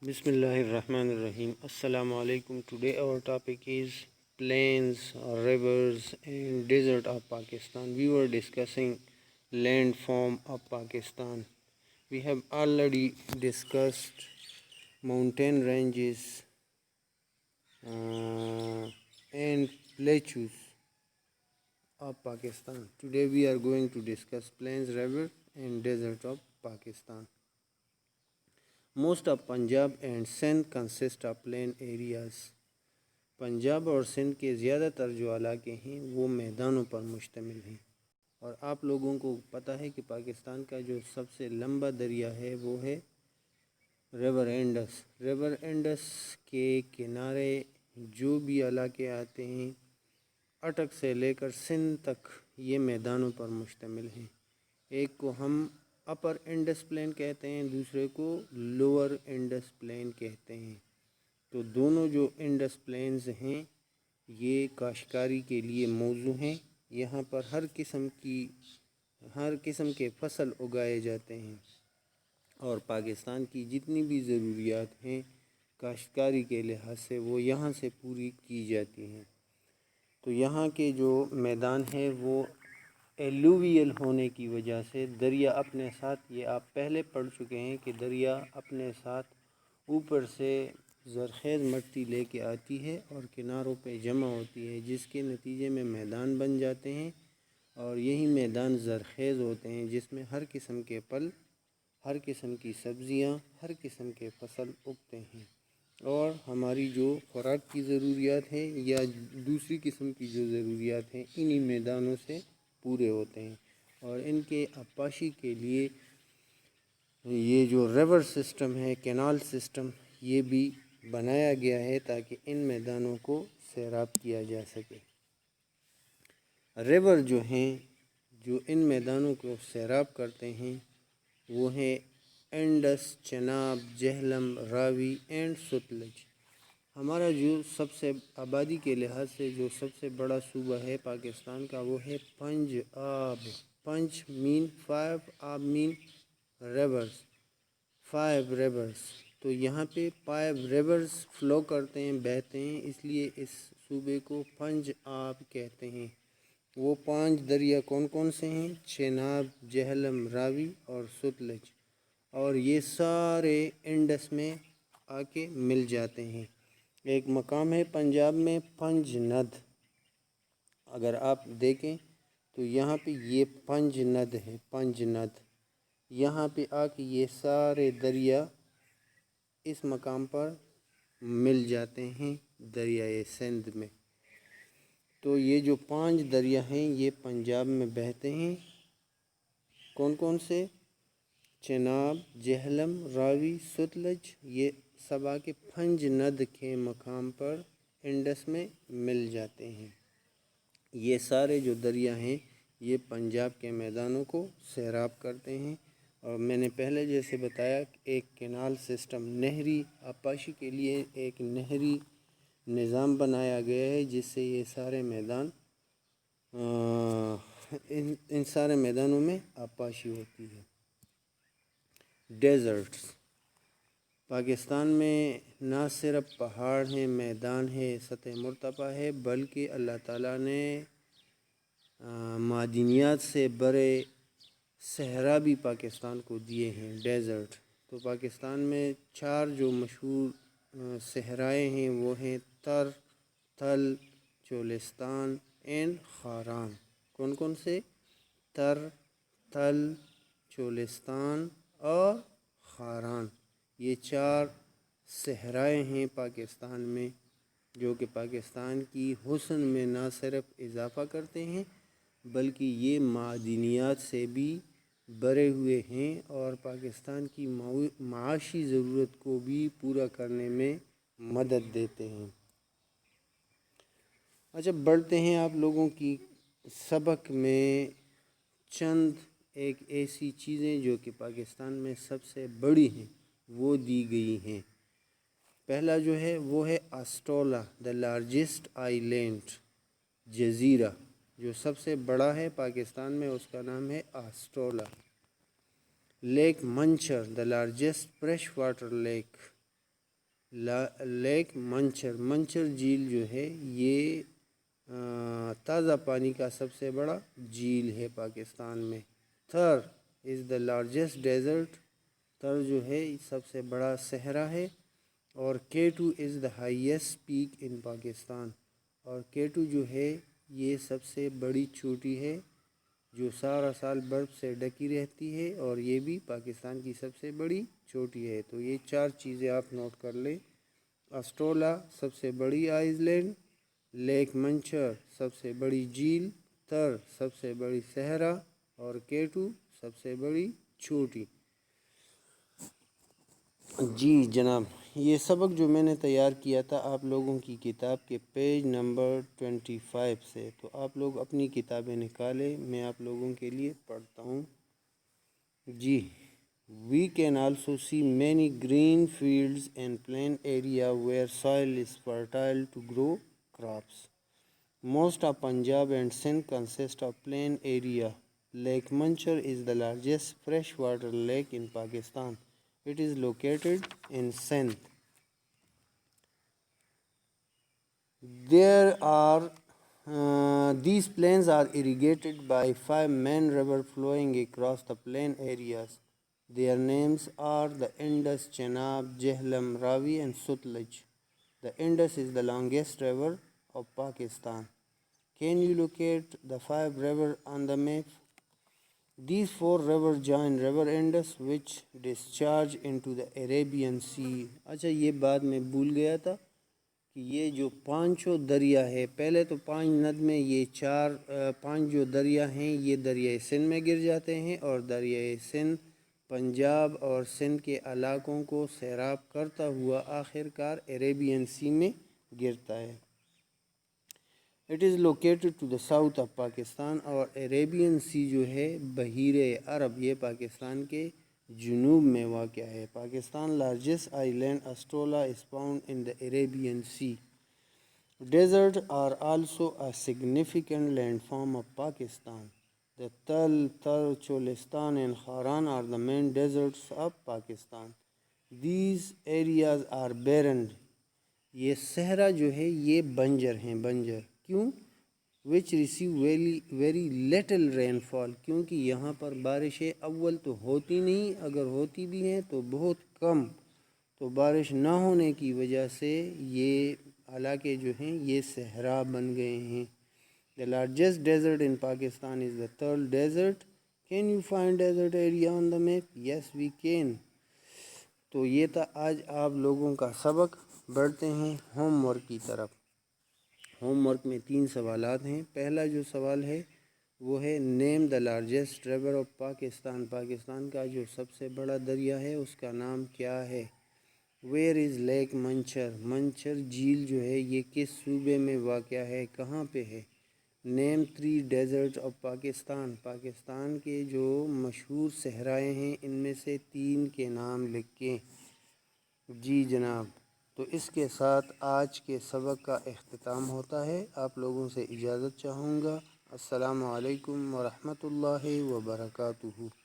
Bismillahirrahmanirrahim. Assalamu alaikum. Today our topic is plains, rivers and desert of Pakistan. We were discussing landform of Pakistan. We have already discussed mountain ranges and plateaus of Pakistan. Today we are going to discuss plains, rivers and desert of Pakistan. Most of Punjab and Sindh consist of plain areas. Punjab اور سندھ کے زیادہ تر جو علاقے ہیں وہ میدانوں پر مشتمل ہیں، اور آپ لوگوں کو پتہ ہے کہ پاکستان کا جو سب سے لمبا دریا ہے وہ ہے ریور انڈس۔ ریور انڈس کے کنارے جو بھی علاقے آتے ہیں اٹک سے لے کر سندھ تک یہ میدانوں پر مشتمل ہیں۔ ایک کو ہم اپر انڈس پلین کہتے ہیں، دوسرے کو لوور انڈس پلین کہتے ہیں۔ تو دونوں جو انڈس پلینز ہیں یہ کاشتکاری کے لیے موزوں ہیں۔ یہاں پر ہر قسم کے فصل اگائے جاتے ہیں، اور پاکستان کی جتنی بھی ضروریات ہیں کاشتکاری کے لحاظ سے وہ یہاں سے پوری کی جاتی ہیں۔ تو یہاں کے جو میدان ہے وہ ایلوویل ہونے کی وجہ سے دریا اپنے ساتھ، یہ آپ پہلے پڑھ چکے ہیں کہ دریا اپنے ساتھ اوپر سے زرخیز مٹی لے کے آتی ہے اور کناروں پہ جمع ہوتی ہے، جس کے نتیجے میں میدان بن جاتے ہیں، اور یہی میدان زرخیز ہوتے ہیں جس میں ہر قسم کے پھل، ہر قسم کی سبزیاں، ہر قسم کے فصل اگتے ہیں، اور ہماری جو خوراک کی ضروریات ہیں یا دوسری قسم کی جو ضروریات ہیں انہی میدانوں سے پورے ہوتے ہیں۔ اور ان کے آبپاشی کے لیے یہ جو ریور سسٹم ہے، کینال سسٹم، یہ بھی بنایا گیا ہے تاکہ ان میدانوں کو سیراب کیا جا سکے۔ ریور جو ہیں جو ان میدانوں کو سیراب کرتے ہیں وہ ہیں Indus, Chenab, Jhelum, Ravi and Sutlej. ہمارا جو سب سے آبادی کے لحاظ سے جو سب سے بڑا صوبہ ہے پاکستان کا وہ ہے پنجاب۔ پنج مین 5، آب مین ریورز، 5 ریورز۔ تو یہاں پہ 5 ریورز فلو کرتے ہیں، بہتے ہیں، اس لیے اس صوبے کو پنج آب کہتے ہیں۔ وہ 5 دریا کون کون سے ہیں؟ چناب، جہلم، راوی اور ستلج، اور یہ سارے انڈس میں آ کے مل جاتے ہیں۔ ایک مقام ہے پنجاب میں پنج ند، اگر آپ دیکھیں تو یہاں پہ یہ پنج ند ہے، پنج ند، یہاں پہ آ کے یہ سارے دریا اس مقام پر مل جاتے ہیں دریائے سندھ میں۔ تو یہ جو 5 دریا ہیں یہ پنجاب میں بہتے ہیں، کون کون سے؟ چناب، جہلم، راوی، ستلج، یہ سب آ کے پنج ند کے مقام پر انڈس میں مل جاتے ہیں۔ یہ سارے جو دریا ہیں یہ پنجاب کے میدانوں کو سیراب کرتے ہیں، اور میں نے پہلے جیسے بتایا ایک کینال سسٹم، نہری آبپاشی کے لیے ایک نہری نظام بنایا گیا ہے جس سے یہ سارے میدان ان سارے میدانوں میں آبپاشی ہوتی ہے۔ ڈیزرٹس، پاکستان میں نہ صرف پہاڑ ہیں، میدان ہے، سطح مرتفع ہے، بلکہ اللہ تعالیٰ نے معدنیات سے بڑے صحرا بھی پاکستان کو دیے ہیں، ڈیزرٹ۔ تو پاکستان میں 4 جو مشہور صحرائے ہیں وہ ہیں تر، تھل، چولستان اینڈ خاران۔ کون کون سے؟ تر، تھل، چولستان اور خاران، یہ 4 صحرائے ہیں پاکستان میں، جو کہ پاکستان کی حسن میں نہ صرف اضافہ کرتے ہیں بلکہ یہ معدنیات سے بھی بھرے ہوئے ہیں، اور پاکستان کی معاشی ضرورت کو بھی پورا کرنے میں مدد دیتے ہیں۔ اچھا، بڑھتے ہیں آپ لوگوں کی سبق میں چند ایک ایسی چیزیں جو کہ پاکستان میں سب سے بڑی ہیں وہ دی گئی ہیں۔ پہلا جو ہے وہ ہے اسٹولا، دا لارجسٹ آئی لینڈ، جزیرہ جو سب سے بڑا ہے پاکستان میں، اس کا نام ہے Astola. Lake Manchar, the largest fresh water lake, lake Manchar, Manchar جھیل جو ہے یہ تازہ پانی کا سب سے بڑا جھیل ہے پاکستان میں۔ تھر از دا لارجسٹ ڈیزرٹ، تھر جو ہے سب سے بڑا صحرا ہے۔ اور K2 is the highest peak in Pakistan, اور K2 جو ہے یہ سب سے بڑی چوٹی ہے جو سارا سال برف سے ڈکی رہتی ہے، اور یہ بھی پاکستان کی سب سے بڑی چوٹی ہے۔ تو یہ 4 چیزیں آپ نوٹ کر لیں۔ اسٹولا سب سے بڑی آئس لینڈ، لیک منچر سب سے بڑی جھیل، تھر سب سے بڑی صحرا، اور K2 سب سے بڑی چوٹی۔ جی جناب، یہ سبق جو میں نے تیار کیا تھا آپ لوگوں کی کتاب کے پیج نمبر 25 سے، تو آپ لوگ اپنی کتابیں نکالیں، میں آپ لوگوں کے لیے پڑھتا ہوں۔ جی، we can also see many green fields and plain area where soil is fertile to grow crops. Most of Punjab and Sindh consist of plain area. Lake Manchar is the largest freshwater lake in Pakistan. It is located in Sindh. These plains are irrigated by 5 main rivers flowing across the plain areas. Their names are the Indus, Chenab, Jhelum, Ravi and Sutlej. The Indus is the longest river of Pakistan. Can you locate the 5 rivers on the map? These 4 rivers join river Indus which discharge into the Arabian Sea. اچھا، یہ بات میں بھول گیا تھا کہ یہ جو 5 دریا ہے، پہلے تو 5 ندمیں، یہ 5 جو دریا ہیں یہ دریائے سندھ میں گر جاتے ہیں، اور دریائے سندھ پنجاب اور سندھ کے علاقوں کو سیراب کرتا ہوا آخر کار عربین سی میں گرتا ہے۔ It is located to the south of Pakistan, اور عربین سی جو ہے بحیر عرب، یہ پاکستان کے جنوب میں واقع ہے۔ Pakistan largest island Astola is found in the Arabian sea. Desert are also a significant landform of Pakistan. The Thar, Cholistan and Haran are the main deserts of Pakistan. These areas are barren. یہ صحرا جو ہے یہ بنجر ہیں، بنجر کیوں؟ which receive very little rainfall، کیونکہ یہاں پر بارشیں اول تو ہوتی نہیں، اگر ہوتی بھی ہیں تو بہت کم، تو بارش نہ ہونے کی وجہ سے یہ علاقے جو ہیں یہ صحرا بن گئے ہیں۔ The largest desert in Pakistan is the Thar Desert. Can you find desert area on the map? Yes, we can. تو یہ تھا آج آپ لوگوں کا سبق۔ بڑھتے ہیں ہوم ورک کی طرف۔ ہوم ورک میں 3 سوالات ہیں۔ پہلا جو سوال ہے وہ ہے name the largest river of Pakistan, Pakistan کا جو سب سے بڑا دریا ہے اس کا نام کیا ہے؟ Where is lack Manchar, Manchar جھیل جو ہے یہ کس صوبے میں واقع ہے، کہاں پہ ہے؟ نیم 3 ڈیزرٹ آف پاکستان، پاکستان کے جو مشہور صحرائے ہیں ان میں سے 3 کے نام لکھیں۔ جی جناب، تو اس کے ساتھ آج کے سبق کا اختتام ہوتا ہے۔ آپ لوگوں سے اجازت چاہوں گا۔ السلام علیکم ورحمۃ اللہ وبرکاتہ۔